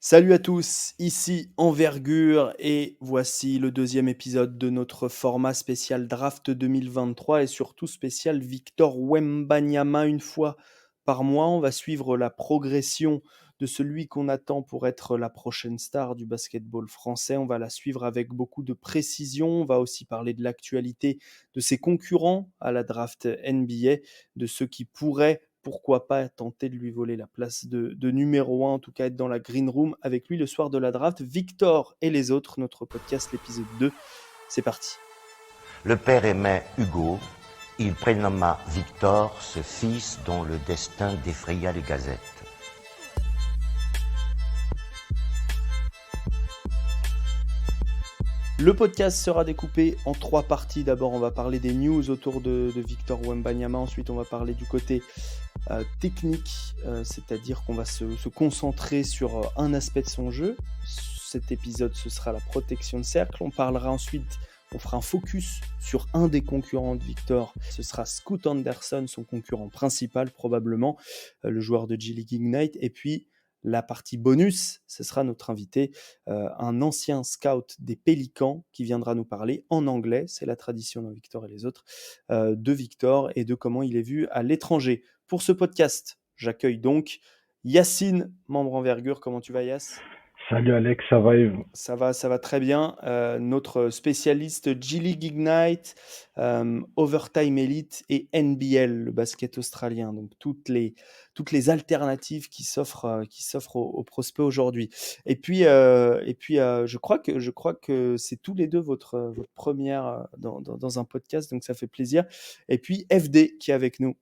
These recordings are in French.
Salut à tous, ici Envergure et voici le deuxième épisode de notre format spécial Draft 2023 et surtout spécial Victor Wembanyama. Une fois par mois, on va suivre la progression de celui qu'on attend pour être la prochaine star du basketball français. On va la suivre avec beaucoup de précision. On va aussi parler de l'actualité de ses concurrents à la draft NBA, de ceux qui pourraient pourquoi pas tenter de lui voler la place de numéro 1, en tout cas être dans la green room avec lui le soir de la draft. Victor et les autres, notre podcast, l'épisode 2, c'est parti. Le père aimait Hugo, il prénomma Victor, ce fils dont le destin défraya les gazettes. Le podcast sera découpé en 3 parties. D'abord, on va parler des news autour de Victor Wembanyama. Ensuite, on va parler du côté technique, c'est-à-dire qu'on va se concentrer sur un aspect de son jeu. Cet épisode, ce sera la protection de cercle. On parlera ensuite, on fera un focus sur un des concurrents de Victor. Ce sera Scoot Anderson, son concurrent principal probablement, le joueur de G-League Ignite. Et puis, la partie bonus, ce sera notre invité, un ancien scout des Pélicans qui viendra nous parler en anglais, c'est la tradition dans Victor et les autres, de Victor et de comment il est vu à l'étranger. Pour ce podcast, j'accueille donc Yacine, membre Envergure. Comment tu vas, Yass ? Salut Alex, ça va et vous? Ça va très bien. Notre spécialiste G-League Ignite, Overtime Elite et NBL, le basket australien. Donc toutes les alternatives qui s'offrent aux prospects aujourd'hui. Et puis, je crois que c'est tous les deux votre première dans un podcast, donc ça fait plaisir. Et puis FD qui est avec nous.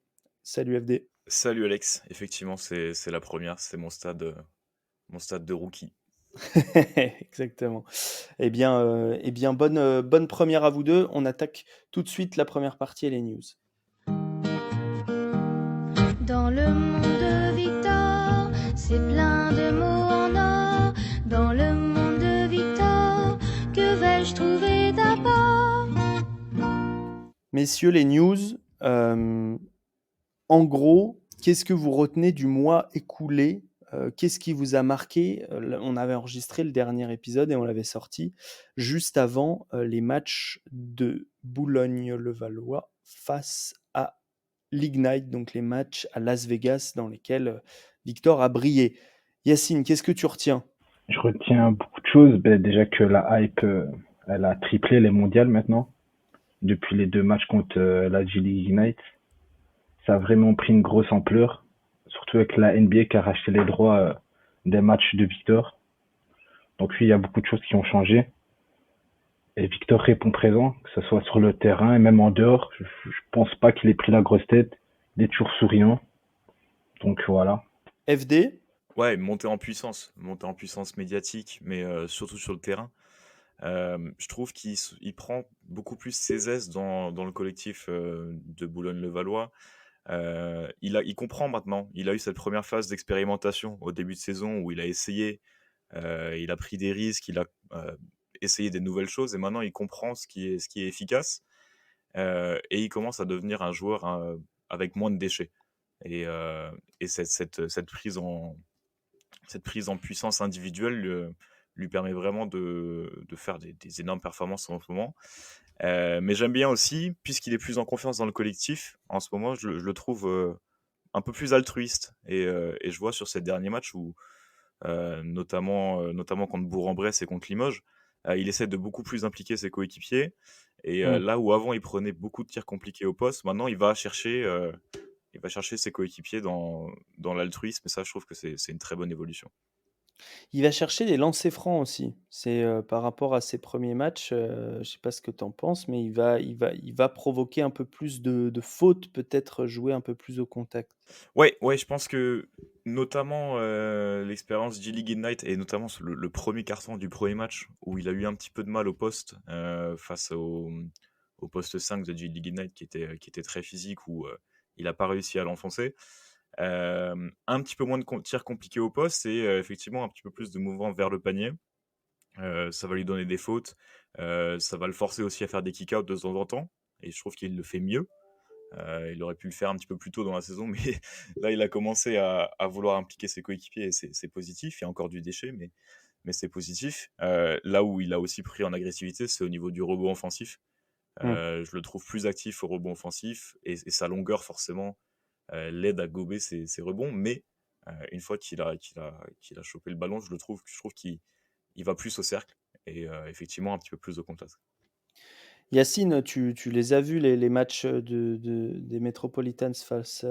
Salut FD. Salut Alex, effectivement c'est la première, c'est mon stade de rookie. Exactement. Eh bien, bonne première à vous deux. On attaque tout de suite la première partie et les news. Dans le monde de Victor, c'est plein de mots en or. Dans le monde de Victor, que vais-je trouver d'abord? Messieurs, les news. En gros, qu'est-ce que vous retenez du mois écoulé ? Qu'est-ce qui vous a marqué ? On avait enregistré le dernier épisode et on l'avait sorti juste avant les matchs de Boulogne-le-Valois face à l'Ignite, donc les matchs à Las Vegas dans lesquels Victor a brillé. Yacine, qu'est-ce que tu retiens ? Je retiens beaucoup de choses. Déjà que la hype, elle a triplé les mondiales maintenant, depuis les deux matchs contre la G-League Ignite. Ça a vraiment pris une grosse ampleur, surtout avec la NBA qui a racheté les droits des matchs de Victor. Donc oui, il y a beaucoup de choses qui ont changé. Et Victor répond présent, que ce soit sur le terrain et même en dehors. Je pense pas qu'il ait pris la grosse tête. Il est toujours souriant. Donc voilà. FD ? Ouais, monter en puissance médiatique, mais surtout sur le terrain. Je trouve qu'il prend beaucoup plus ses aises dans le collectif de Boulogne-le-Valois. Il comprend maintenant. Il a eu cette première phase d'expérimentation au début de saison où il a essayé, il a pris des risques, il a essayé des nouvelles choses et maintenant il comprend ce qui est efficace et il commence à devenir un joueur avec moins de déchets. Et cette prise en puissance individuelle lui permet vraiment de faire des énormes performances en ce moment. Mais j'aime bien aussi, puisqu'il est plus en confiance dans le collectif, en ce moment, je le trouve un peu plus altruiste. Et je vois sur ces derniers matchs où, notamment contre Bourg-en-Bresse et contre Limoges, il essaie de beaucoup plus impliquer ses coéquipiers. Et là où avant il prenait beaucoup de tirs compliqués au poste, maintenant il va chercher ses coéquipiers dans l'altruisme. Et ça, je trouve que c'est une très bonne évolution. Il va chercher des lancers francs aussi. C'est par rapport à ses premiers matchs, je ne sais pas ce que tu en penses, mais il va provoquer un peu plus de fautes, peut-être jouer un peu plus au contact. Ouais, ouais, je pense que notamment l'expérience G-League Ignite et notamment le premier carton du premier match où il a eu un petit peu de mal au poste face au poste 5 de G-League Ignite qui était très physique où il n'a pas réussi à l'enfoncer. Un petit peu moins de tirs compliqués au poste et effectivement un petit peu plus de mouvement vers le panier. Ça va lui donner des fautes. Ça va le forcer aussi à faire des kick-outs de temps en temps et je trouve qu'il le fait mieux. Il aurait pu le faire un petit peu plus tôt dans la saison, mais là, il a commencé à vouloir impliquer ses coéquipiers et c'est positif. Il y a encore du déchet, mais c'est positif. Là où il a aussi pris en agressivité, c'est au niveau du rebond offensif. Mm. Je le trouve plus actif au rebond offensif et sa longueur, forcément, l'aide à gober ses rebonds. Mais une fois qu'il a chopé le ballon, je trouve qu'il va plus au cercle et effectivement un petit peu plus de contact. Yacine, tu les as vus les matchs des Metropolitans face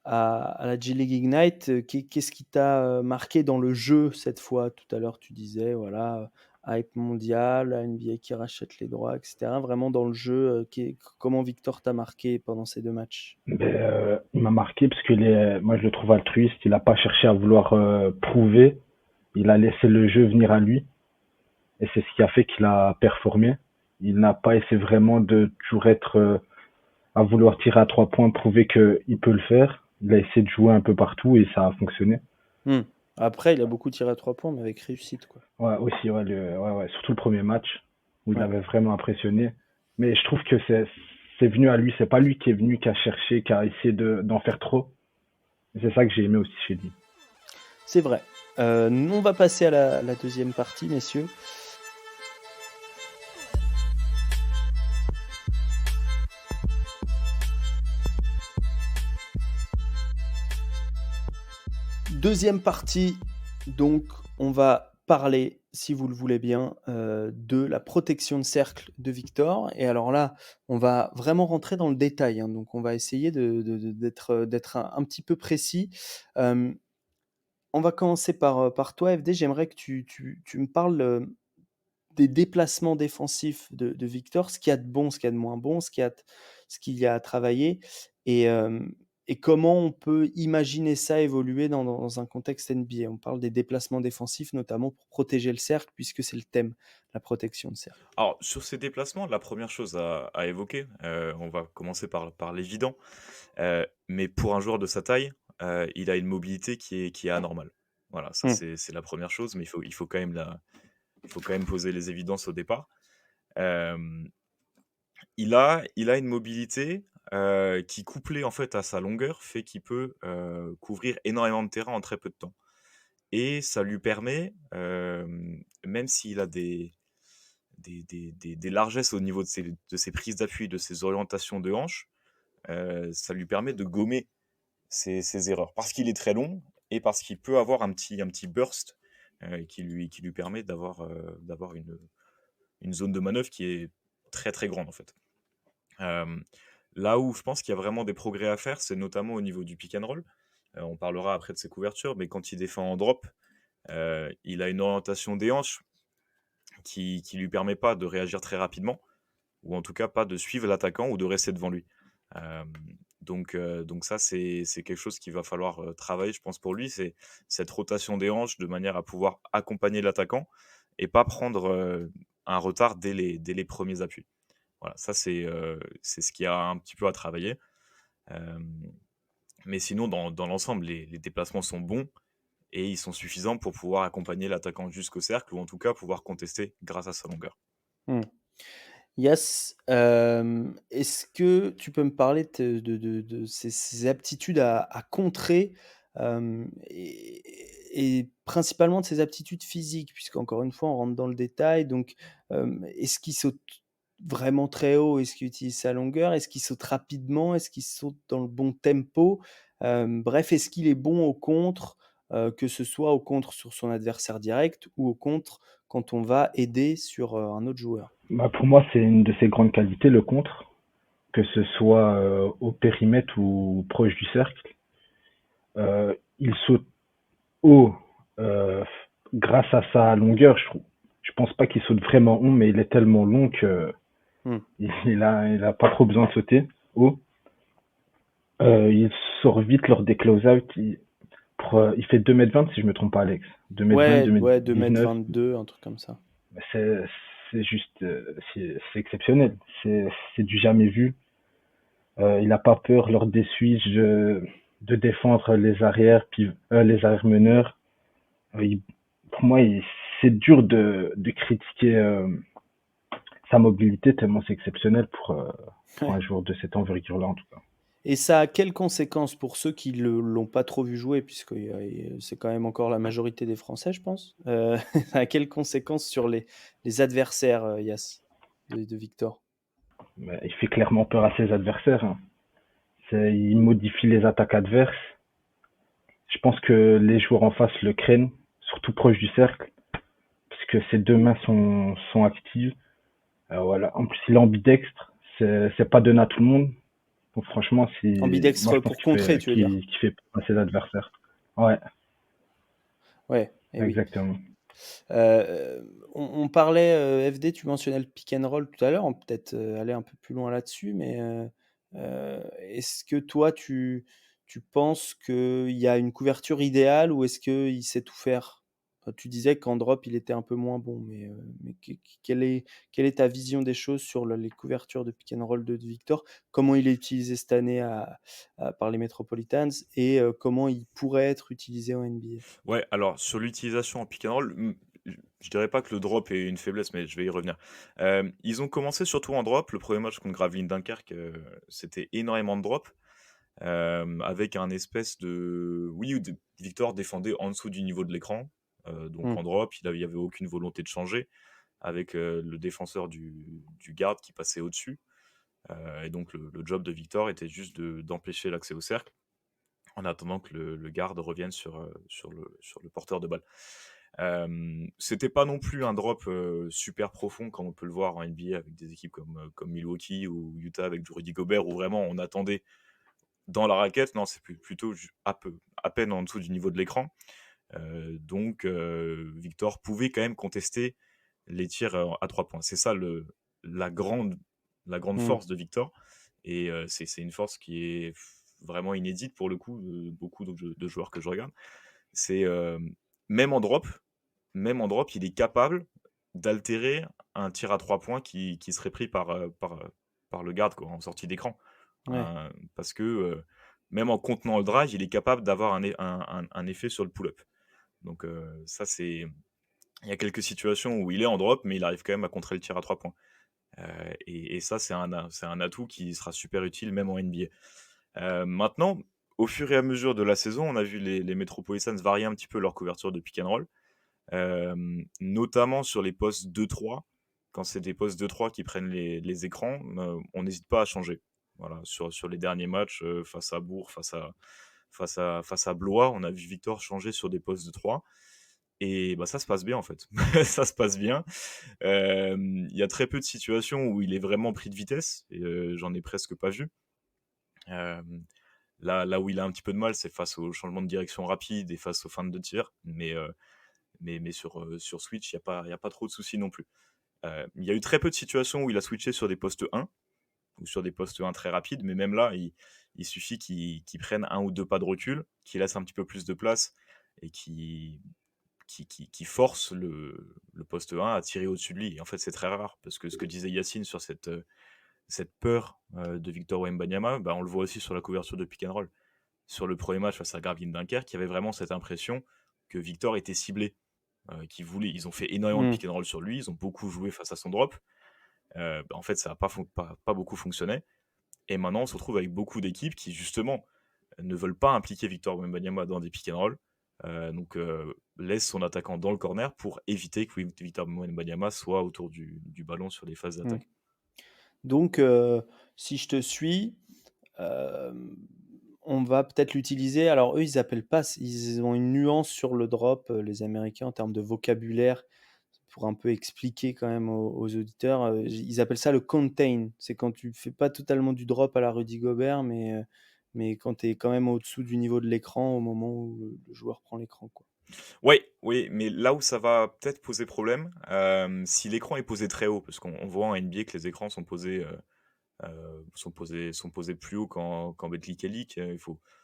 à la G League Ignite. Qu'est-ce qui t'a marqué dans le jeu cette fois? Tout à l'heure, tu disais, voilà, hype mondial, la NBA qui rachète les droits, etc. Vraiment dans le jeu, comment Victor t'a marqué pendant ces 2 matchs? Il m'a marqué parce que moi je le trouve altruiste. Il n'a pas cherché à vouloir prouver. Il a laissé le jeu venir à lui. Et c'est ce qui a fait qu'il a performé. Il n'a pas essayé vraiment de toujours être à vouloir tirer à 3 points, prouver qu'il peut le faire. Il a essayé de jouer un peu partout et ça a fonctionné. Après, il a beaucoup tiré à 3 points, mais avec réussite, quoi. Ouais, aussi, ouais, surtout le premier match où il Ouais. avait vraiment impressionné. Mais je trouve que c'est venu à lui. C'est pas lui qui est venu, qui a cherché, qui a essayé d'en faire trop. Et c'est ça que j'ai aimé aussi chez lui. C'est vrai. On va passer à la deuxième partie, messieurs. Deuxième partie, donc on va parler, si vous le voulez bien, de la protection de cercle de Victor. Et alors là, on va vraiment rentrer dans le détail, hein. Donc on va essayer d'être un petit peu précis. On va commencer par toi, FD. J'aimerais que tu me parles des déplacements défensifs de Victor, ce qu'il y a de bon, ce qu'il y a de moins bon, ce qu'il y a à travailler, et, et comment on peut imaginer ça évoluer dans un contexte NBA. On parle des déplacements défensifs, notamment pour protéger le cercle, puisque c'est le thème, la protection de cercle. Alors, sur ces déplacements, la première chose à évoquer, on va commencer par l'évident, mais pour un joueur de sa taille, il a une mobilité qui est anormale. Voilà, ça c'est la première chose, mais il faut quand même poser les évidences au départ. Il a une mobilité qui, couplée en fait à sa longueur, fait qu'il peut couvrir énormément de terrain en très peu de temps. Et ça lui permet, même s'il a des largesses au niveau de ses prises d'appui, de ses orientations de hanche, ça lui permet de gommer ses erreurs. Parce qu'il est très long et parce qu'il peut avoir un petit burst qui lui permet d'avoir une zone de manœuvre qui est très très grande en fait. Là où je pense qu'il y a vraiment des progrès à faire, c'est notamment au niveau du pick and roll. On parlera après de ses couvertures, mais quand il défend en drop, il a une orientation des hanches qui lui permet pas de réagir très rapidement, ou en tout cas pas de suivre l'attaquant ou de rester devant lui. Donc ça, c'est quelque chose qu'il va falloir travailler, je pense, pour lui, c'est cette rotation des hanches de manière à pouvoir accompagner l'attaquant et pas prendre un retard dès les premiers appuis. Voilà, ça c'est ce qu'il y a un petit peu à travailler. Mais sinon, dans l'ensemble, les déplacements sont bons et ils sont suffisants pour pouvoir accompagner l'attaquant jusqu'au cercle ou en tout cas pouvoir contester grâce à sa longueur. Yes. Est-ce que tu peux me parler de ces aptitudes à contrer, et principalement de ses aptitudes physiques, puisqu'encore une fois, on rentre dans le détail. Donc, est-ce qu'il saute vraiment très haut? Est-ce qu'il utilise sa longueur? Est-ce qu'il saute rapidement? Est-ce qu'il saute dans le bon tempo? Bref, est-ce qu'il est bon au contre, que ce soit au contre sur son adversaire direct ou au contre quand on va aider sur un autre joueur? Bah, pour moi, c'est une de ses grandes qualités, le contre, que ce soit au périmètre ou proche du cercle. Il saute haut grâce à sa longueur, je trouve. Je pense pas qu'il saute vraiment haut, mais il est tellement long que il a pas trop besoin de sauter haut. Il sort vite lors des close-out. Il fait 2,20 m si je me trompe pas, Alex. 2,20 m, Ouais, 2,19 m. 2m22, un truc comme ça. C'est juste, c'est exceptionnel. C'est du jamais vu. Il n'a pas peur lors des switches de défendre les arrières, puis les arrières meneurs. Pour moi, c'est dur de critiquer sa mobilité, tellement c'est exceptionnel pour un Ouais. joueur de cette envergure-là, en tout cas. Et ça a quelles conséquences pour ceux qui ne l'ont pas trop vu jouer, puisque c'est quand même encore la majorité des Français, je pense. Ça a quelles conséquences sur les adversaires, Yas, de Victor? Mais il fait clairement peur à ses adversaires, hein. Il modifie les attaques adverses. Je pense que les joueurs en face le craignent, surtout proche du cercle, parce que ses deux mains sont actives. Voilà. En plus, il est ambidextre. C'est pas donné à tout le monde. Donc franchement, moi je Ambidextre pense pour contrer, tu veux dire? qu'il fait peur à ses adversaires. Ouais, Ouais, et oui. exactement. On parlait, FD, tu mentionnais le pick and roll tout à l'heure, on peut peut-être aller un peu plus loin là-dessus, mais est-ce que toi, tu penses qu'il y a une couverture idéale ou est-ce qu'il sait tout faire? Tu disais qu'en drop, il était un peu moins bon, mais quelle est ta vision des choses sur les couvertures de pick and roll de Victor? Comment il est utilisé cette année par les Metropolitans et comment il pourrait être utilisé en NBA? Ouais, alors sur l'utilisation en pick and roll, je dirais pas que le drop est une faiblesse, mais je vais y revenir. Ils ont commencé surtout en drop. Le premier match contre Gravelines Dunkerque, c'était énormément de drop, avec un espèce de... Oui, où Victor défendait en dessous du niveau de l'écran. Donc Mmh. en drop, il y avait aucune volonté de changer, avec le défenseur du garde qui passait au-dessus. Et donc le job de Victor était juste d'empêcher l'accès au cercle en attendant que le garde revienne sur le porteur de balle. C'était pas non plus un drop super profond comme on peut le voir en NBA avec des équipes comme Milwaukee ou Utah avec du Rudy Gobert où vraiment on attendait dans la raquette. Non, c'est plutôt à peine en dessous du niveau de l'écran. Donc Victor pouvait quand même contester les tirs à 3 points. C'est ça la grande Mmh. force de Victor. Et c'est une force qui est vraiment inédite pour le coup, beaucoup de joueurs que je regarde. C'est même en drop, il est capable d'altérer un tir à 3 points qui serait pris par le garde quoi, en sortie d'écran. Ouais. Parce que même en contenant le drive, il est capable d'avoir un effet sur le pull-up. Donc ça, c'est... Il y a quelques situations où il est en drop, mais il arrive quand même à contrer le tir à 3 points. Et ça, c'est un atout qui sera super utile même en NBA. Maintenant, au fur et à mesure de la saison, on a vu les Metropolitans varier un petit peu leur couverture de pick and roll, notamment sur les postes 2-3. Quand c'est des postes 2-3 qui prennent les écrans, on n'hésite pas à changer. Voilà, sur les derniers matchs, face à Bourg, face à Blois, on a vu Victor changer sur des postes de 3. Et bah, ça se passe bien en fait. Ça se passe bien. Il y a très peu de situations où il est vraiment pris de vitesse, et j'en ai presque pas vu. Euh, là où il a un petit peu de mal, c'est face au changement de direction rapide et face aux feintes de tir. Mais sur Switch, il n'y a pas trop de soucis non plus. Il y a eu très peu de situations où il a switché sur des postes 1 ou sur des postes 1 très rapides, mais même là, il suffit qu'il prenne un ou deux pas de recul, qu'il laisse un petit peu plus de place et qui force le poste 1 à tirer au-dessus de lui. Et en fait, c'est très rare, parce que ce que disait Yacine sur cette peur de Victor Wembanyama, bah, on le voit aussi sur la couverture de pick and roll. Sur le premier match face à Gravelines Dunkerque, il y avait vraiment cette impression que Victor était ciblé, ils ont fait énormément de Mmh. pick and roll sur lui, ils ont beaucoup joué face à son drop. Bah, en fait, ça n'a pas beaucoup fonctionné. Et maintenant, on se retrouve avec beaucoup d'équipes qui, justement, ne veulent pas impliquer Victor Wembanyama dans des pick and roll. Donc, laisse son attaquant dans le corner pour éviter que Victor Wembanyama soit autour du ballon sur les phases Mmh. d'attaque. Donc, si je te suis, on va peut-être l'utiliser. Alors, eux, ils appellent pas, ils ont une nuance sur le drop, les Américains, en termes de vocabulaire, pour un peu expliquer quand même aux auditeurs. Ils appellent ça le contain. C'est quand tu fais pas totalement du drop à la Rudy Gobert, mais quand tu es quand même au-dessous du niveau de l'écran au moment où le joueur prend l'écran, quoi. Ouais, oui, mais là où ça va peut-être poser problème, si l'écran est posé très haut, parce qu'on voit en NBA que les écrans sont posés plus haut qu'en Betclic et League.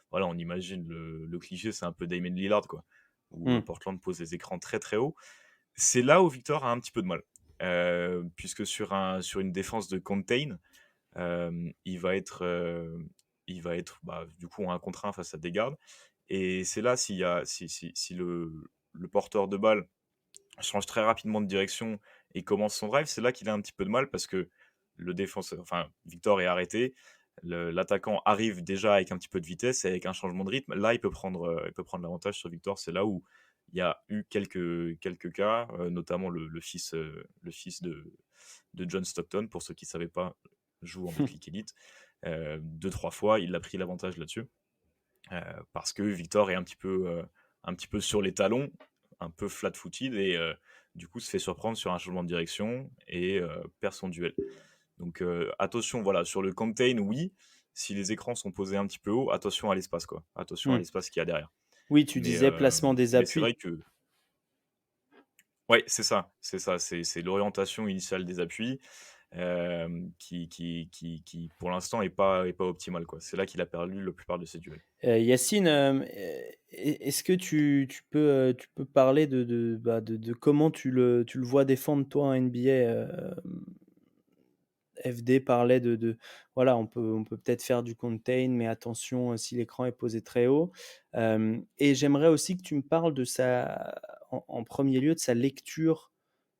Voilà, on imagine le cliché, c'est un peu Damon Lillard, quoi, où Mmh. Portland pose des écrans très très hauts. C'est là où Victor a un petit peu de mal, puisque sur une défense de contain, il va être bah, du coup en 1 contre 1 face à des gardes. Et c'est là si le porteur de balle change très rapidement de direction et commence son drive, c'est là qu'il a un petit peu de mal parce que le défenseur, enfin, Victor est arrêté. L'attaquant arrive déjà avec un petit peu de vitesse et avec un changement de rythme. Là, il peut prendre l'avantage sur Victor. C'est là où il y a eu quelques cas, notamment le fils de John Stockton, pour ceux qui ne savaient pas, joue en Betclic Elite. 2-3 fois, il a pris l'avantage là-dessus. Parce que Victor est un petit peu sur les talons, un peu flat-footed, et du coup se fait surprendre sur un changement de direction et perd son duel. Donc attention, voilà, sur le contain, oui, si les écrans sont posés un petit peu haut, attention à l'espace, quoi. Attention à l'espace qu'il y a derrière. Oui, tu disais placement des Mais c'est vrai appuis. que... Ouais, c'est ça, c'est l'orientation initiale des appuis qui pour l'instant est pas optimale, quoi. C'est là qu'il a perdu la plupart de ses duels. Yacine, est-ce que tu peux parler de comment tu le vois défendre, toi, en NBA? FD parlait voilà, on peut peut-être faire du contain, mais attention si l'écran est posé très haut. Et j'aimerais aussi que tu me parles de en premier lieu, de sa lecture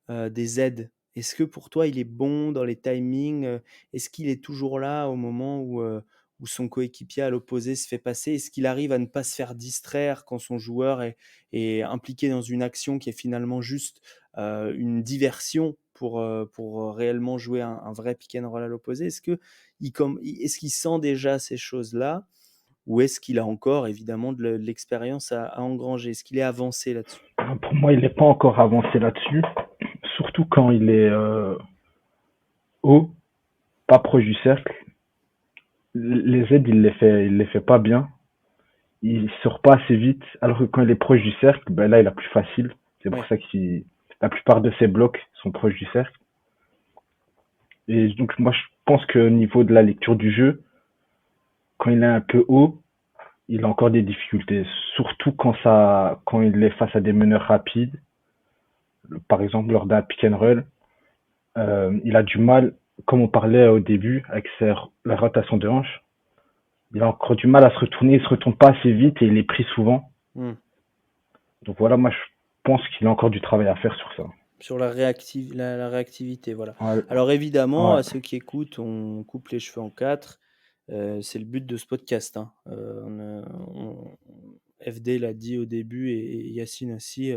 des aides. Est-ce que pour toi, il est bon dans les timings? Est-ce qu'il est toujours là au moment où son coéquipier à l'opposé se fait passer? Est-ce qu'il arrive à ne pas se faire distraire quand son joueur est impliqué dans une action qui est finalement juste une diversion pour réellement jouer un vrai pick and roll à l'opposé? Est-ce qu'il sent déjà ces choses-là? Ou est-ce qu'il a encore évidemment de l'expérience à engranger? Est-ce qu'il est avancé là-dessus? Pour moi, il n'est pas encore avancé là-dessus, surtout quand il est haut, pas proche du cercle. Les aides, il les fait pas bien. Il sort pas assez vite, alors que quand il est proche du cercle, ben là, il a plus facile. C'est pour ça que la plupart de ses blocs sont proches du cercle. Et donc, moi, je pense qu'au niveau de la lecture du jeu, quand il est un peu haut, il a encore des difficultés, surtout quand il est face à des meneurs rapides. Par exemple, lors d'un pick and roll, il a du mal, comme on parlait au début, avec la rotation de hanche. Il a encore du mal à se retourner, il se retourne pas assez vite et il est pris souvent. Donc voilà, moi je pense qu'il a encore du travail à faire sur ça. Sur la réactivité, voilà. Ouais. Alors évidemment, à ceux qui écoutent, on coupe les cheveux en 4. C'est le but de ce podcast. Hein. FD l'a dit au début et Yacine aussi,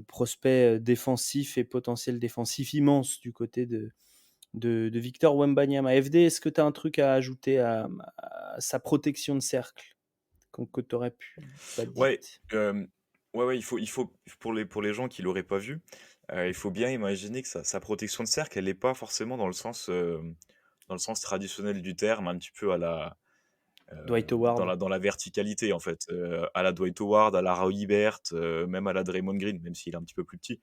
prospect défensif et potentiel défensif immense du côté de Victor Wembanyama. FD, est-ce que tu as un truc à ajouter à sa protection de cercle que tu aurais pu Ouais, il faut pour les gens qui l'auraient pas vu, il faut bien imaginer que sa protection de cercle, elle n'est pas forcément dans le sens traditionnel du terme, un petit peu à la Dwight Howard. Dans la verticalité, en fait, à la Dwight Howard, à la Roy Hibbert, même à la Draymond Green, même s'il est un petit peu plus petit,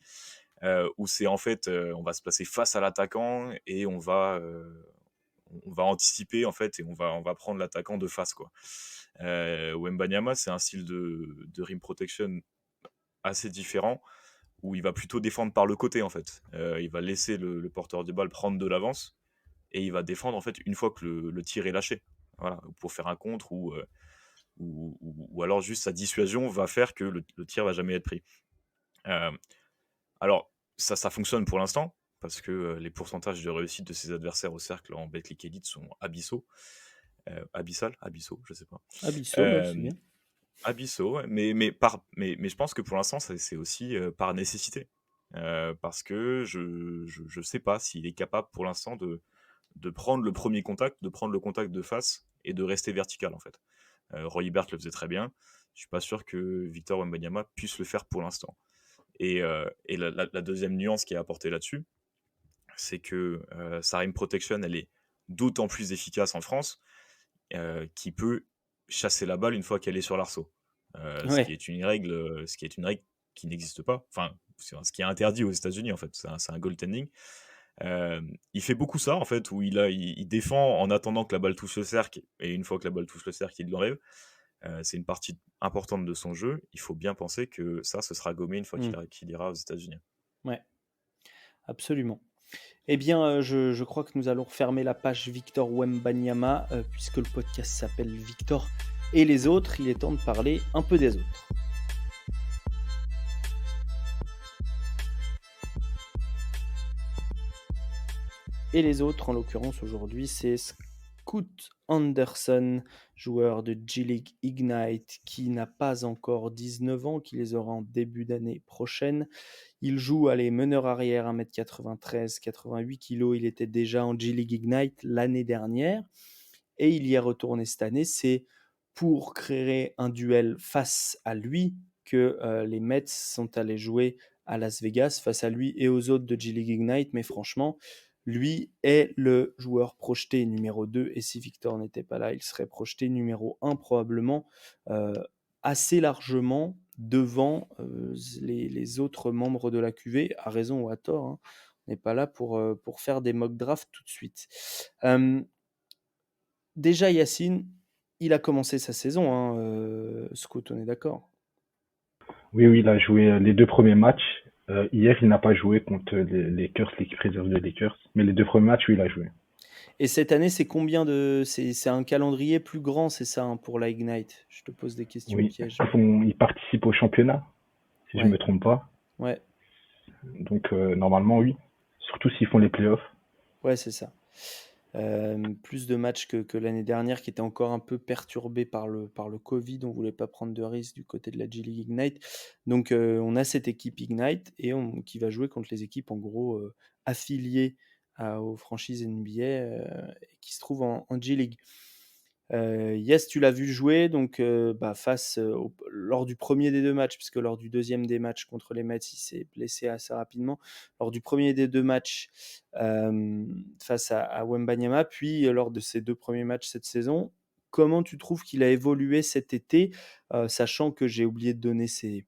où c'est en fait, on va se placer face à l'attaquant et on va anticiper, en fait, et on va prendre l'attaquant de face, quoi. Wembanyama, c'est un style de rim protection assez différent, où il va plutôt défendre par le côté, en fait. Il va laisser le porteur de balle prendre de l'avance et il va défendre, en fait, une fois que le tir est lâché. Voilà, pour faire un contre ou alors juste sa dissuasion va faire que le tir va jamais être pris. Alors, ça fonctionne pour l'instant, parce que les pourcentages de réussite de ses adversaires au cercle en Betclic Elite sont abyssaux. Abyssaux, je sais pas. Abyssaux, c'est bien. Abyssaux, mais je pense que pour l'instant, c'est aussi par nécessité. Parce que je sais pas s'il est capable pour l'instant de prendre le premier contact, de prendre le contact de face et de rester vertical, en fait. Roy Hibbert le faisait très bien. Je suis pas sûr que Victor Wembanyama puisse le faire pour l'instant. Et la deuxième nuance qui est apportée là-dessus, c'est que sa rim protection, elle est d'autant plus efficace en France qu'il peut chasser la balle une fois qu'elle est sur l'arceau. Ce qui est une règle qui n'existe pas. Enfin, ce qui est interdit aux États-Unis, en fait. C'est un goaltending. Il fait beaucoup ça, en fait, où il défend en attendant que la balle touche le cercle, et une fois que la balle touche le cercle, il l'enlève. C'est une partie importante de son jeu. Il faut bien penser que ça, ce sera gommé une fois qu'il ira aux États-Unis. Ouais, absolument. Eh bien, je crois que nous allons fermer la page Victor Wembanyama, puisque le podcast s'appelle Victor et les autres. Il est temps de parler un peu des autres. Et les autres, en l'occurrence aujourd'hui, c'est Scoot Anderson, joueur de G-League Ignite, qui n'a pas encore 19 ans, qui les aura en début d'année prochaine. Il joue, allez, meneur arrière, 1m93, 88 kg. Il était déjà en G-League Ignite l'année dernière et il y est retourné cette année. C'est pour créer un duel face à lui que les Mets sont allés jouer à Las Vegas face à lui et aux autres de G-League Ignite. Mais franchement, lui est le joueur projeté numéro 2 et si Victor n'était pas là, il serait projeté numéro 1 probablement assez largement devant les autres membres de la QV, à raison ou à tort. Hein. On n'est pas là pour faire des mock drafts tout de suite. Déjà, Yacine, il a commencé sa saison, hein, Scoot, on est d'accord? Oui, oui, il a joué les 2 premiers matchs. Hier, il n'a pas joué contre les Lakers, l'équipe réserve de Lakers. Mais les 2 premiers matchs, oui, il a joué. Et cette année, c'est combien de... C'est un calendrier plus grand, c'est ça, hein, pour la Ignite? Je te pose des questions Oui, pièges. ils participent au championnat, si je Ouais, me trompe pas. ouais, Donc, normalement, oui. Surtout s'ils font les playoffs. ouais, c'est ça. Plus de matchs que l'année dernière, qui était encore un peu perturbé par le Covid. On voulait pas prendre de risques du côté de la G-League Ignite. Donc, on a cette équipe Ignite et qui va jouer contre les équipes, en gros, affiliées aux franchises NBA et qui se trouvent en G-League. Yes, tu l'as vu jouer donc face lors du premier des deux matchs, puisque lors du deuxième des matchs contre les Mets, il s'est blessé assez rapidement. Lors du premier des deux matchs face à Wembanyama, puis lors de ces deux premiers matchs cette saison, comment tu trouves qu'il a évolué cet été, sachant que j'ai oublié de donner ses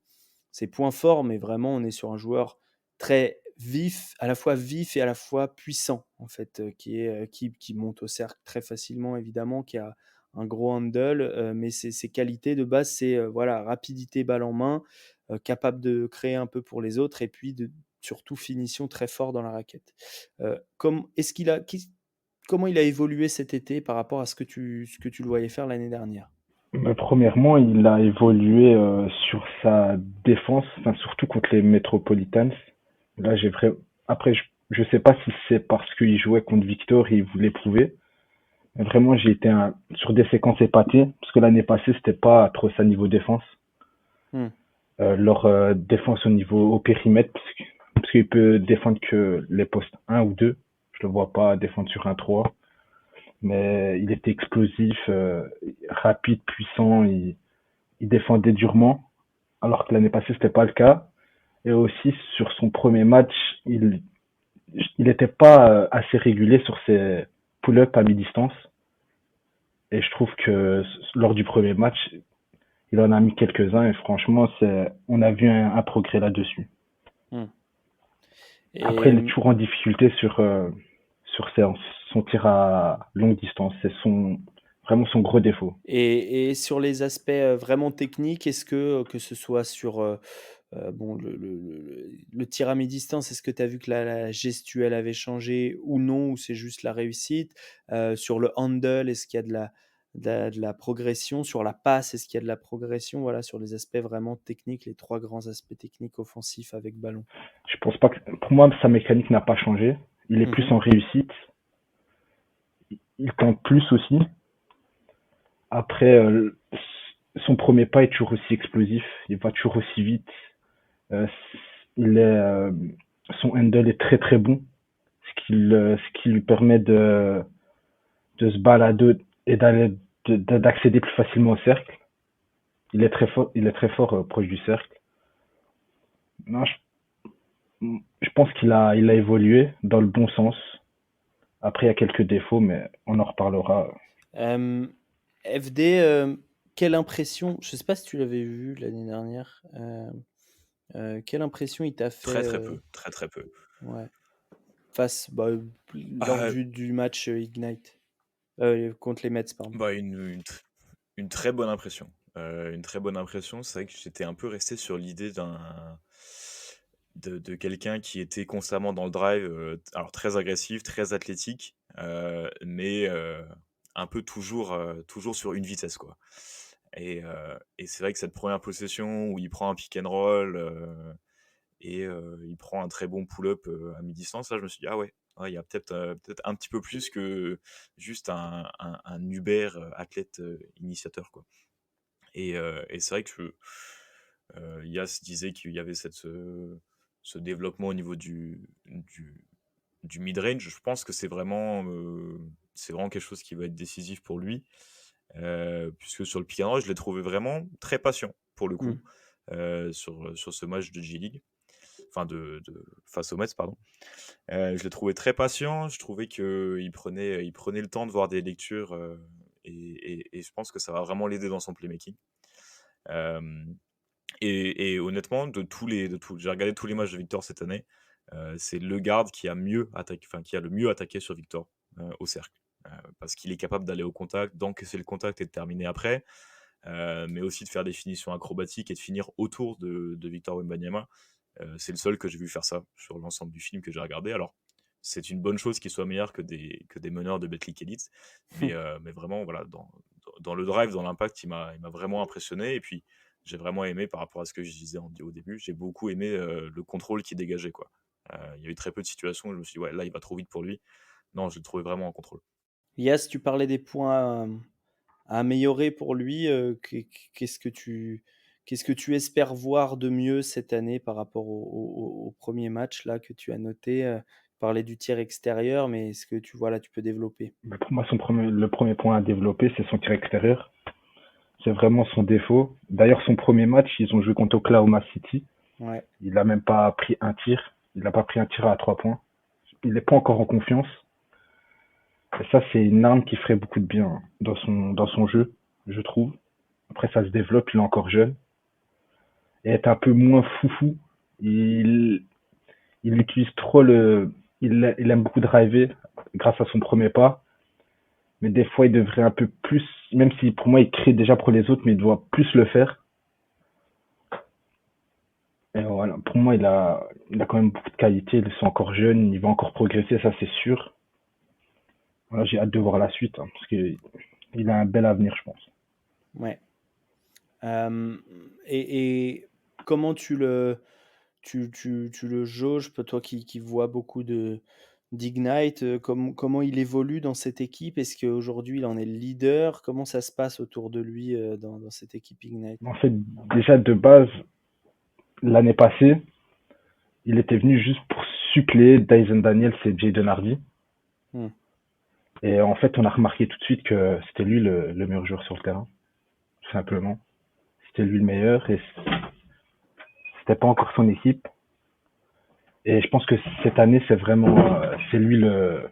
points forts, mais vraiment on est sur un joueur très vif, à la fois vif et à la fois puissant en fait, qui monte au cercle très facilement évidemment, qui a un gros handle, mais ses qualités de base, c'est voilà, rapidité, balle en main, capable de créer un peu pour les autres et puis surtout finition très fort dans la raquette. Comment il a évolué cet été par rapport à ce que tu le voyais faire l'année dernière? Premièrement, il a évolué sur sa défense, enfin, surtout contre les Metropolitans. Là, Après, je sais pas si c'est parce qu'il jouait contre Victor et il voulait prouver. Mais vraiment, sur des séquences épatées, parce que l'année passée, c'était pas trop ça niveau défense. Hmm. Leur défense au périmètre, parce qu'il peut défendre que les postes 1 ou 2. Je le vois pas défendre sur un 3. Mais il était explosif, rapide, puissant, il défendait durement, alors que l'année passée, c'était pas le cas. Et aussi, sur son premier match, il était pas assez régulier sur ses pull-ups à mi-distance. Et je trouve que lors du premier match, il en a mis quelques-uns et franchement, on a vu un progrès là-dessus. Hmm. Après, il est Et, toujours en difficulté sur son tir à longue distance. C'est vraiment son gros défaut. et sur les aspects vraiment techniques, est-ce que ce soit sur bon, le tir à mi-distance, est-ce que tu as vu que la gestuelle avait changé ou non, ou c'est juste la réussite? Sur le handle, est-ce qu'il y a de la progression? Sur la passe, est-ce qu'il y a de la progression? Voilà, sur les aspects vraiment techniques, les trois grands aspects techniques offensifs avec ballon. Je pense pas pour moi, sa mécanique n'a pas changé. Il est plus Mhm. en réussite. Il tente plus aussi. Après, son premier pas est toujours aussi explosif. Il va toujours aussi vite. Euh, il est, son handle est très très bon. Ce qui lui permet de se balader et d'accéder plus facilement au cercle. Il est très fort proche du cercle. Non, je pense il a évolué dans le bon sens. Après, il y a quelques défauts, mais on en reparlera. Euh, FD, quelle impression, je ne sais pas si tu l'avais vu l'année dernière, quelle impression il t'a fait Très très peu, très très peu. ouais, lors Ah, du match Ignite contre les Mets, pardon. bah une très bonne impression. Une très bonne impression. C'est vrai que j'étais un peu resté sur l'idée de quelqu'un qui était constamment dans le drive, alors très agressif, très athlétique, mais un peu toujours sur une vitesse, quoi. Et c'est vrai que cette première possession où il prend un pick and roll il prend un très bon pull-up à mi-distance, là je me suis dit ah ouais, ouais, il y a peut-être un petit peu plus que juste un Uber athlète initiateur, quoi. Et c'est vrai que Yas disait qu'il y avait ce développement au niveau du mid-range. Je pense que c'est vraiment quelque chose qui va être décisif pour lui. Puisque sur le pick and roll, je l'ai trouvé vraiment très patient pour le coup sur ce match de G-League, enfin face aux Mets, pardon. Je l'ai trouvé très patient, je trouvais qu'il prenait le temps de voir des lectures et je pense que ça va vraiment l'aider dans son playmaking. Euh, et honnêtement, j'ai regardé tous les matchs de Victor cette année, c'est le garde qui a le mieux attaqué sur Victor au cercle. Parce qu'il est capable d'aller au contact, d'encaisser le contact et de terminer après, mais aussi de faire des finitions acrobatiques et de finir autour de Victor Wembanyama. C'est le seul que j'ai vu faire ça sur l'ensemble du film que j'ai regardé. Alors, c'est une bonne chose qu'il soit meilleur que des meneurs de Betclic Elite, mais vraiment, voilà, dans le drive, dans l'impact, il m'a vraiment impressionné. Et puis, j'ai vraiment aimé, par rapport à ce que je disais au début, j'ai beaucoup aimé le contrôle qu'il dégageait, quoi. Il y a eu très peu de situations où je me suis dit, ouais, là, il va trop vite pour lui. Non, je l'ai trouvé vraiment en contrôle. Yas, tu parlais des points à améliorer pour lui. Qu'est-ce que tu espères voir de mieux cette année par rapport au premier match là que tu as noté? Tu parlais du tir extérieur, mais est-ce que tu vois là, tu peux développer? Mais pour moi, le premier point à développer, c'est son tir extérieur. C'est vraiment son défaut. D'ailleurs, son premier match, ils ont joué contre Oklahoma City. Ouais. Il n'a même pas pris un tir. Il n'a pas pris un tir à 3 points. Il n'est pas encore en confiance. Et ça, c'est une arme qui ferait beaucoup de bien dans son jeu, je trouve. Après, ça se développe, il est encore jeune. Et être un peu moins foufou, il, il utilise trop il aime beaucoup driver grâce à son premier pas. Mais des fois, il devrait un peu plus, même si pour moi, il crée déjà pour les autres, mais il doit plus le faire. Et voilà, pour moi, il a quand même beaucoup de qualité. Il est encore jeune, il va encore progresser, ça c'est sûr. Voilà, j'ai hâte de voir la suite, hein, parce qu'il a un bel avenir, je pense. Ouais. Et comment tu le jauges, toi qui vois beaucoup d'Ignite, comment il évolue dans cette équipe? Est-ce qu'aujourd'hui il en est le leader? Comment ça se passe autour de lui dans cette équipe Ignite? En fait, déjà de base, l'année passée, il était venu juste pour suppléer Dyson Daniels et Jaden Hardy. Hmm. Et en fait, on a remarqué tout de suite que c'était lui le meilleur joueur sur le terrain, tout simplement. C'était lui le meilleur et c'était pas encore son équipe. Et je pense que cette année, c'est lui le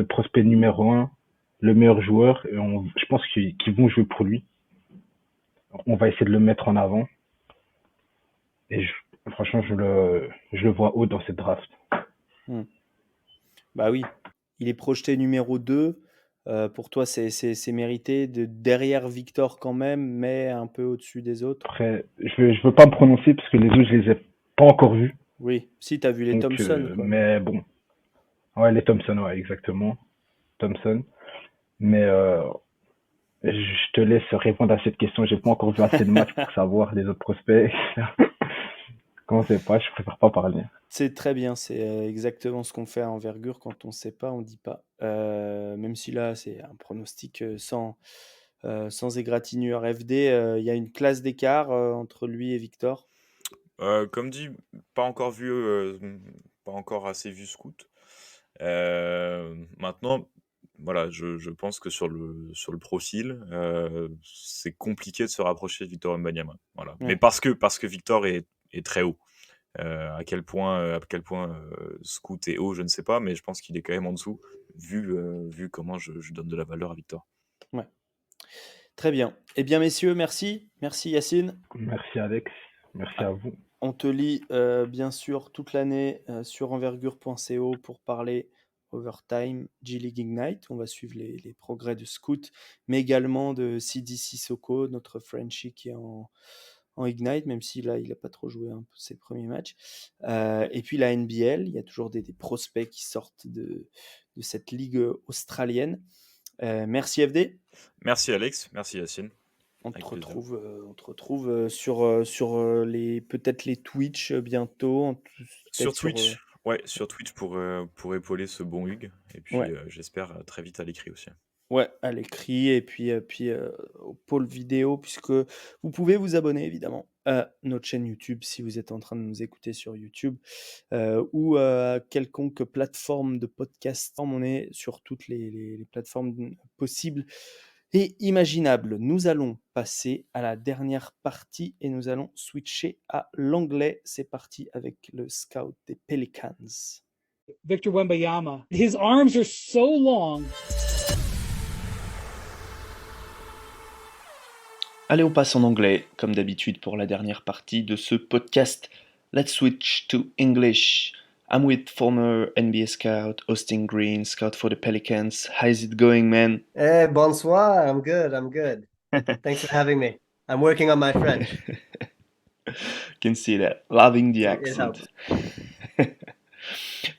prospect numéro un, le meilleur joueur. Et je pense qu'ils vont jouer pour lui. On va essayer de le mettre en avant. Et franchement, je le vois haut dans cette draft. Bah oui, il est projeté numéro 2. Pour toi, c'est mérité derrière Victor quand même, mais un peu au-dessus des autres. Après, je veux pas me prononcer parce que les autres, je les ai pas encore vus. Oui, si tu as vu les Donc, Thompson, quoi. mais bon. Ouais, les Thompson, ouais, exactement. Thompson. Mais je te laisse répondre à cette question. J'ai pas encore vu assez de matchs pour savoir les autres prospects. Quand on sait pas, je préfère pas parler. C'est très bien, c'est exactement ce qu'on fait à Envergure. Quand on ne sait pas, on ne dit pas. Même si là, c'est un pronostic sans égratignure FD. Il y a une classe d'écart entre lui et Victor. Comme dit, pas encore pas encore assez vu Scout. Maintenant, voilà, je pense que sur le profil, c'est compliqué de se rapprocher de Victor Wembanyama. Voilà. Ouais. Mais parce que Victor est très haut. À quel point Scout est haut, je ne sais pas, mais je pense qu'il est quand même en dessous, vu comment je donne de la valeur à Victor. Ouais. Très bien. Eh bien, messieurs, merci. Merci Yacine. Merci Alex. Merci à vous. On te lit bien sûr toute l'année sur envergure.co pour parler Overtime, G-League Ignite. On va suivre les progrès de Scout, mais également de Sidi Sissoko, notre Frenchie qui est en Ignite, même si là, il n'a pas trop joué ses premiers matchs. Et puis la NBL, il y a toujours des prospects qui sortent de cette ligue australienne. Merci FD. Merci Alex, merci Yacine. On te retrouve sur peut-être les Twitch bientôt. Sur Twitch, Ouais, sur Twitch pour épauler ce bon Hugues. Et puis, Ouais. j'espère très vite à l'écrit aussi. Ouais, à l'écrit et puis, au pôle vidéo puisque vous pouvez vous abonner évidemment à notre chaîne YouTube si vous êtes en train de nous écouter sur YouTube, ou à quelconque plateforme de podcast. On est sur toutes les plateformes possibles et imaginables. Nous allons passer à la dernière partie et nous allons switcher à l'anglais. C'est parti avec le scout des Pelicans. Victor Wembanyama. His arms are so long. Allez, on passe en anglais, comme d'habitude pour la dernière partie de ce podcast. Let's switch to English. I'm with former NBA scout Austin Green, scout for the Pelicans. How's it going, man? Hey, bonsoir. I'm good. Thanks for having me. I'm working on my French. Can see that. Loving the It accent. helps.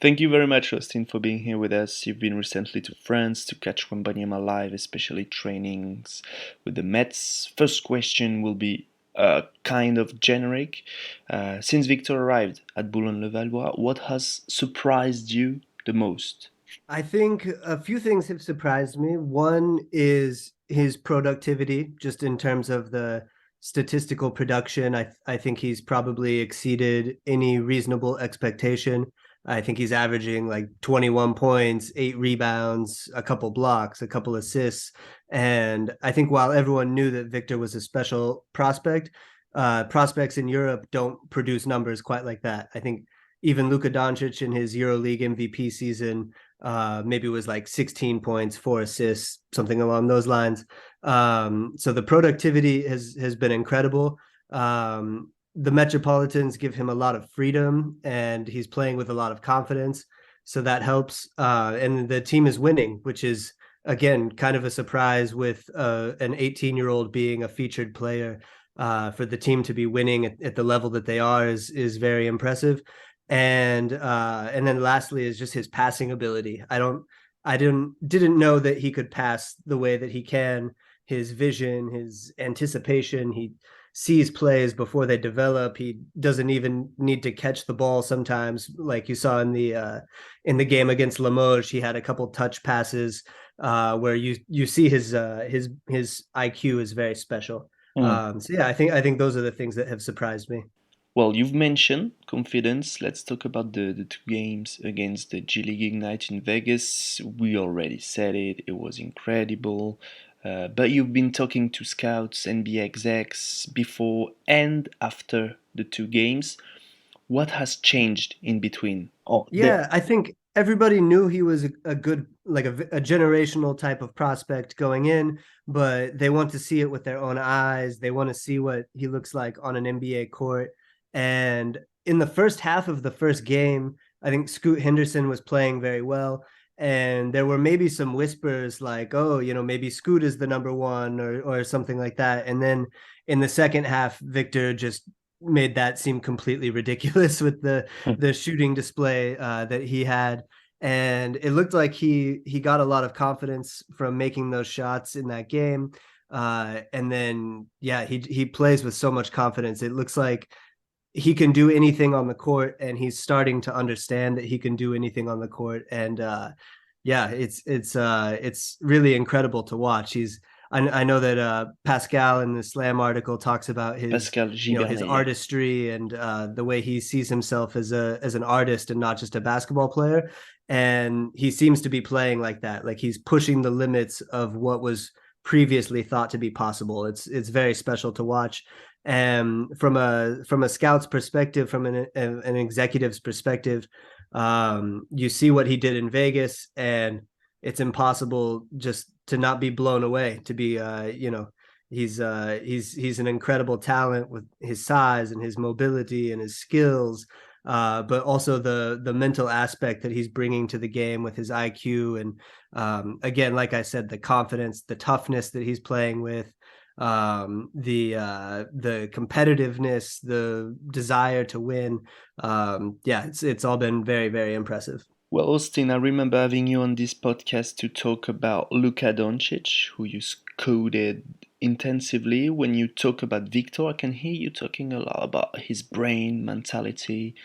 Thank you very much, Austin, for being here with us. You've been recently to France to catch Wembanyama live, especially trainings with the Mets. First question will be kind of generic. Since Victor arrived at Boulogne-le-Valois, what has surprised you the most? I think a few things have surprised me. One is his productivity, just in terms of the statistical production. I think he's probably exceeded any reasonable expectation. I think he's averaging like 21 points, 8 rebounds, a couple blocks, a couple assists. And I think while everyone knew that Victor was a special prospect, prospects in Europe don't produce numbers quite like that. I think even Luka Doncic in his EuroLeague MVP season maybe was like 16 points, 4 assists, something along those lines. So the productivity has been incredible. The Metropolitans give him a lot of freedom and he's playing with a lot of confidence. So that helps. And the team is winning, which is, again, kind of a surprise with an 18-year-old being a featured player. For the team to be winning at the level that they are is very impressive. And then lastly is just his passing ability. I didn't know that he could pass the way that he can. His vision, his anticipation, he sees plays before they develop. He doesn't even need to catch the ball sometimes, like you saw in the game against Limoges. He had a couple touch passes where you see his IQ is very special. So yeah, I think those are the things that have surprised me. Well, you've mentioned confidence. Let's talk about the 2 games against the G League Ignite in Vegas. We already said it. It was incredible. But you've been talking to scouts, NBA execs before and after the 2 games. What has changed in between? Yeah, I think everybody knew he was a good, like a generational type of prospect going in, but they want to see it with their own eyes. They want to see what he looks like on an NBA court. And in the first half of the first game, I think Scoot Henderson was playing very well. And there were maybe some whispers like, oh, maybe Scoot is the number 1 or something like that. And then in the second half, Victor just made that seem completely ridiculous with the shooting display that he had. And it looked like he got a lot of confidence from making those shots in that game. And then, yeah, he plays with so much confidence. It looks like he can do anything on the court, and he's starting to understand that he can do anything on the court. And yeah, it's really incredible to watch. I know that Pascal in the Slam article talks about his his artistry and the way he sees himself as an artist and not just a basketball player. And he seems to be playing like that. Like he's pushing the limits of what was previously thought to be possible. It's very special to watch. And from a scout's perspective, from an executive's perspective, you see what he did in Vegas, and it's impossible just to not be blown away. To be, he's an incredible talent with his size and his mobility and his skills, but also the mental aspect that he's bringing to the game with his IQ and again, like I said, the confidence, the toughness that he's playing with. The competitiveness, the desire to win. Yeah, it's all been very, very impressive. Well, Austin, I remember having you on this podcast to talk about Luka Doncic, who you coded intensively. When you talk about Victor, I can hear you talking a lot about his brain, mentality,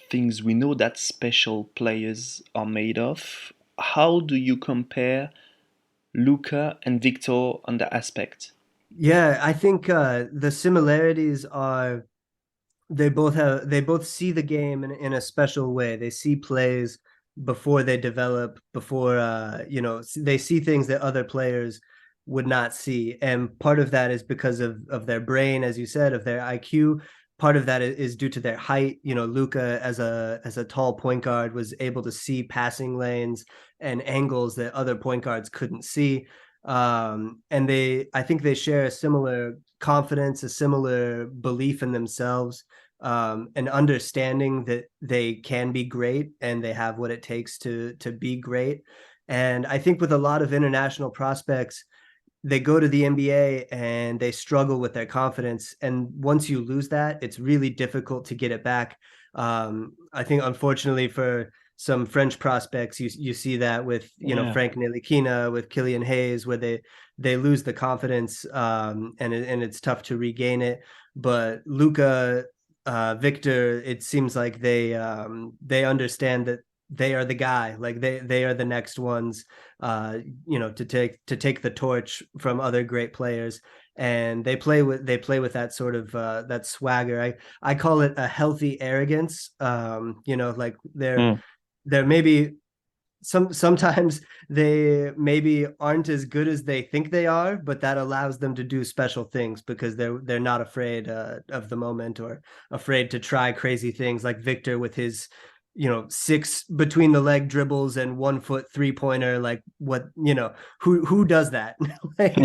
things we know that special players are made of. How do you compare Luka and Victor on that aspect? Yeah, I think the similarities are they both see the game in a special way. They see plays before they develop, before they see things that other players would not see. And part of that is because of their brain, as you said, of their IQ. Part of that is due to their height. Luka as a tall point guard was able to see passing lanes and angles that other point guards couldn't see. And I think they share a similar confidence, a similar belief in themselves, an understanding that they can be great and they have what it takes to be great. And I think with a lot of international prospects, they go to the NBA and they struggle with their confidence. And once you lose that, it's really difficult to get it back. I think, unfortunately, for some French prospects, you see that with Frank Ntilikina, with Killian Hayes, where they lose the confidence, and it's tough to regain it. But Luka, Victor, it seems like they understand that they are the guy, like they are the next ones, to take the torch from other great players, and they play with that sort of that swagger. I call it a healthy arrogance. Like they're maybe sometimes they maybe aren't as good as they think they are, but that allows them to do special things because they're not afraid of the moment or afraid to try crazy things, like Victor with his 6 between the leg dribbles and 1 foot 3-pointer. Like, what, who does that? Like,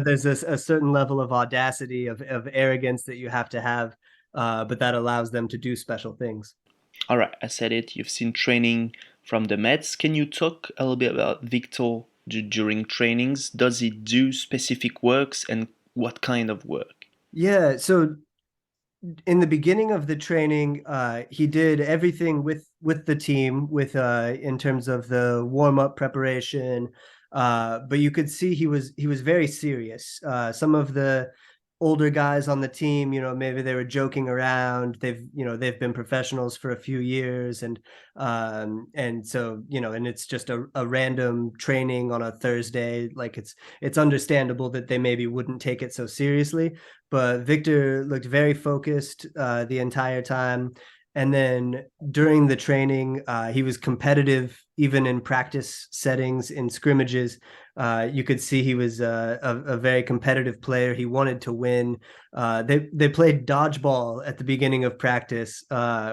there's a certain level of audacity, of arrogance that you have to have, but that allows them to do special things. All right, I said it. You've seen training from the Mets. Can you talk a little bit about Victor during trainings? Does he do specific works, and what kind of work? Yeah, so in the beginning of the training, he did everything with the team, with in terms of the warm-up preparation. But you could see he was very serious. Some of the older guys on the team, maybe they were joking around. They've been professionals for a few years, and so and it's just a random training on a Thursday. Like, it's understandable that they maybe wouldn't take it so seriously, but Victor looked very focused the entire time. And then during the training, he was competitive, even in practice settings, in scrimmages. You could see he was a very competitive player. He wanted to win. They played dodgeball at the beginning of practice,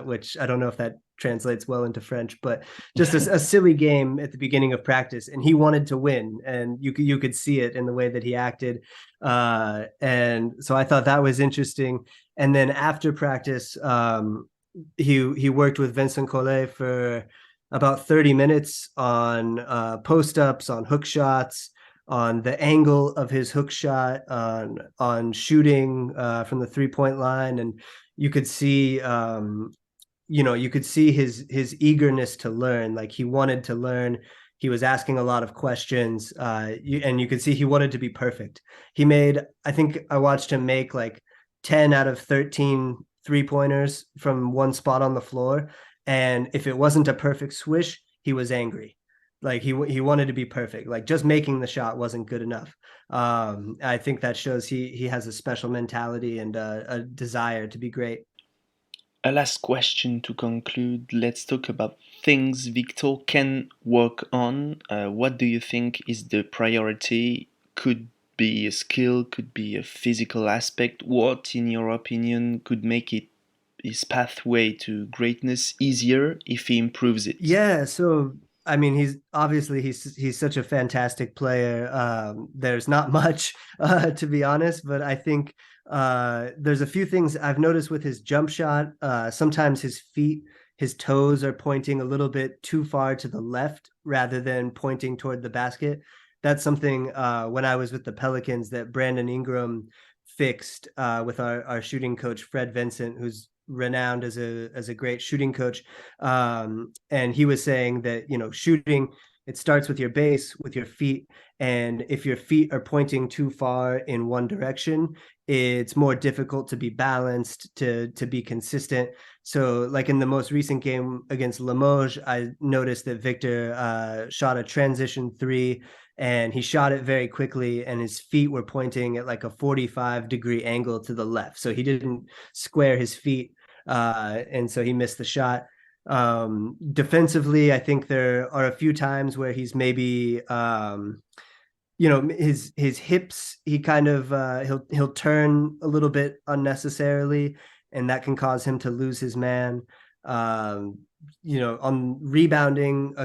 which I don't know if that translates well into French, but just a silly game at the beginning of practice, and he wanted to win, and you could see it in the way that he acted. And so I thought that was interesting. And then after practice, he worked with Vincent Collet for about 30 minutes on post-ups, on hook shots, on the angle of his hook shot, on shooting from the 3-point line. And you could see his eagerness to learn. Like, he wanted to learn. He was asking a lot of questions, and you could see he wanted to be perfect. I think I watched him make like 10 out of 13 3-pointers from one spot on the floor. And if it wasn't a perfect swish, he was angry. Like, he wanted to be perfect. Like, just making the shot wasn't good enough. I think that shows he has a special mentality and a desire to be great. A last question to conclude. Let's talk about things Victor can work on. What do you think is the priority? Could be a skill, could be a physical aspect. What, in your opinion, could make it his pathway to greatness easier if he improves it? Yeah, so I mean, he's such a fantastic player. There's not much, to be honest, but I think there's a few things I've noticed with his jump shot. Sometimes his toes are pointing a little bit too far to the left rather than pointing toward the basket. That's something when I was with the Pelicans that Brandon Ingram fixed with our shooting coach, Fred Vincent, who's renowned as a great shooting coach. And he was saying that, shooting, it starts with your base, with your feet. And if your feet are pointing too far in one direction, it's more difficult to be balanced, to be consistent. So like in the most recent game against Limoges, I noticed that Victor shot a transition 3, and he shot it very quickly, and his feet were pointing at like a 45-degree angle to the left. So he didn't square his feet, and so he missed the shot. Defensively, I think there are a few times where he's maybe his hips, he kind of he'll turn a little bit unnecessarily, and that can cause him to lose his man. On rebounding,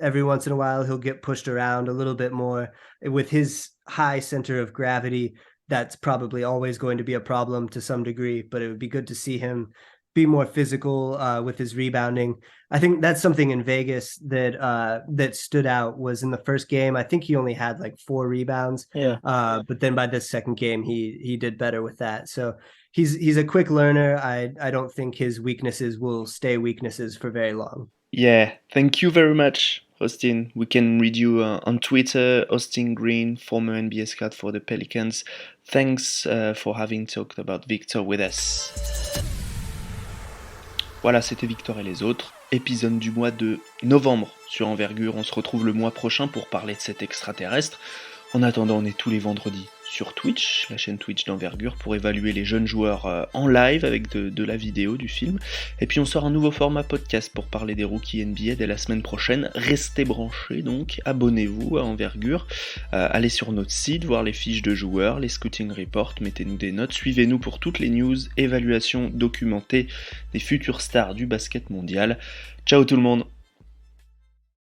every once in a while he'll get pushed around a little bit more. With his high center of gravity, that's probably always going to be a problem to some degree, but it would be good to see him be more physical with his rebounding. I think that's something in Vegas that stood out. Was in the first game, I think he only had like 4 rebounds. Yeah. But then by the second game, he did better with that. So he's a quick learner. I don't think his weaknesses will stay weaknesses for very long. Yeah, thank you very much, Austin. We can read you on Twitter, Austin Green, former NBA scout for the Pelicans. Thanks for having talked about Victor with us. Voilà, c'était Victor et les autres, épisode du mois de novembre sur Envergure. On se retrouve le mois prochain pour parler de cet extraterrestre. En attendant, on est tous les vendredis sur Twitch, la chaîne Twitch d'Envergure, pour évaluer les jeunes joueurs en live avec de la vidéo, du film. Et puis on sort un nouveau format podcast pour parler des rookies NBA dès la semaine prochaine. Restez branchés donc, abonnez-vous à Envergure, allez sur notre site, voir les fiches de joueurs, les scouting reports, mettez-nous des notes, suivez-nous pour toutes les news, évaluations documentées des futures stars du basket mondial. Ciao tout le monde!